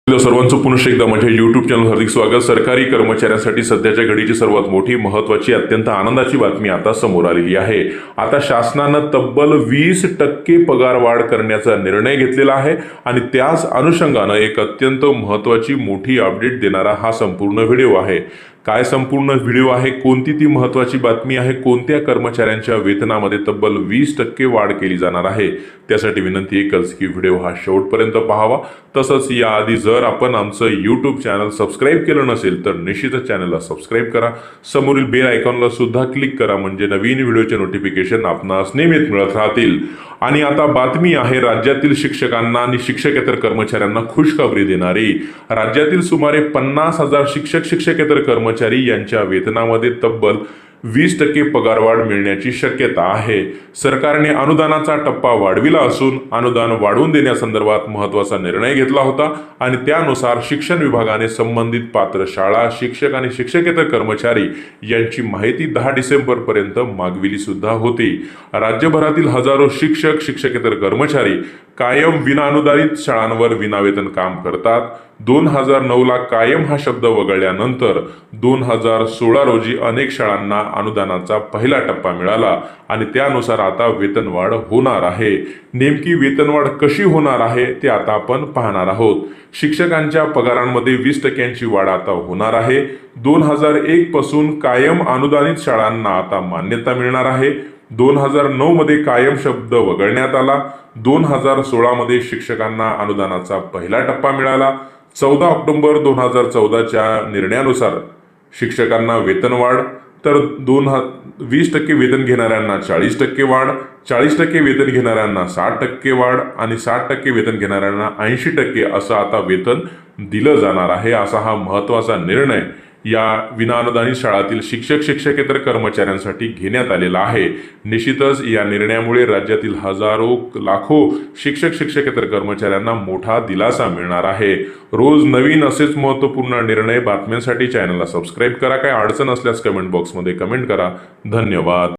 सर्वांचं पुन्हा एकदा माझ्या YouTube चॅनल हार्दिक स्वागत। सरकारी कर्मचाऱ्यांसाठी सध्याच्या घडीची सर्वात मोठी महत्त्वाची अत्यंत आनंदाची बातमी आता समोर आलेली आहे। आता शासनानं तब्बल 20% पगार वाढ करण्याचा निर्णय घेतलेला आहे आणि त्याच अनुषंगानं एक अत्यंत महत्त्वाची मोठी अपडेट देणारा हा संपूर्ण व्हिडिओ आहे। काय संपूर्ण व्हिडिओ आहे, कोणती ती महत्त्वाची बातमी आहे, कोणत्या कर्मचाऱ्यांच्या वेतनामध्ये तब्बल 20% वाढ केली जाणार आहे, त्यासाठी विनंती एकच की व्हिडिओ हा शेवटपर्यंत पाहावा। तसंच याआधी जर आपण आमचं YouTube चॅनल सबस्क्राईब केलं नसेल तर निश्चितच चॅनलला सबस्क्राईब करा, समोरील बेल आयकॉनला सुद्धा क्लिक करा, म्हणजे नवीन व्हिडिओचे नोटिफिकेशन आपणास नेहमीच मिळत राहतील। आणि आता बातमी आहे राज्यातील शिक्षकांना आणि शिक्षकेतर कर्मचाऱ्यांना खुशखबरी देणारी। राज्यातील सुमारे 50,000 शिक्षकेतर कर्मचारी यांच्या वेतनामध्ये तब्बल 20% पगारवाढ मिळण्याची शक्यता आहे। सरकारने अनुदानाचा टप्पा वाढविला असून अनुदान वाढवून देण्यासंदर्भात महत्त्वाचा निर्णय घेतला होता आणि त्यानुसार शिक्षण विभागाने संबंधित पात्र शाळा, शिक्षक आणि शिक्षकेतर कर्मचारी यांची माहिती 10 डिसेंबर पर्यंत मागविली सुद्धा होती। राज्यभरातील हजारो शिक्षक, शिक्षकेतर कर्मचारी कायम विनाअनुदानित शाळांवर विनावेतन काम करतात। 2009 ला कायम हा शब्द वगळल्यानंतर 2016 रोजी अनेक शाळांना अनुदानाचा पहिला टप्पा मिळाला आणि त्यानुसार आता वेतनवाढ होणार आहे। नेमकी वेतनवाढ कशी होणार आहे ते आता आपण पाहणार आहोत। शिक्षकांच्या पगारांमध्ये 20% वाढ आता होणार आहे। 2001 पासून कायम अनुदानित शाळांना आता मान्यता मिळणार आहे। 2009 मध्ये कायम शब्द वगळण्यात आला। 2016 मध्ये शिक्षकांना अनुदानाचा पहिला टप्पा मिळाला। 14 ऑक्टोबर 2014च्या निर्णयानुसार शिक्षकांना वेतनवाढ, तर 20% वेतन घेणाऱ्यांना 40% वाढ, 40% वेतन घेणाऱ्यांना 60% वाढ आणि 60% वेतन घेणाऱ्यांना 80% असं आता वेतन दिलं जाणार आहे। असा हा महत्त्वाचा निर्णय या विनाअनुदानित शाळातील शिक्षक, शिक्षकेतर कर्मचाऱ्यांसाठी घेण्यात आलेला आहे। निश्चितच या निर्णयामुळे राज्यातील हजारो लाखो शिक्षक, शिक्षकेतर कर्मचाऱ्यांना मोठा दिलासा मिळणार आहे। रोज नवीन असेच महत्त्वपूर्ण निर्णय बातम्यांसाठी चॅनलला सबस्क्राईब करा। काय अडचण असल्यास कमेंट बॉक्समध्ये कमेंट करा। धन्यवाद।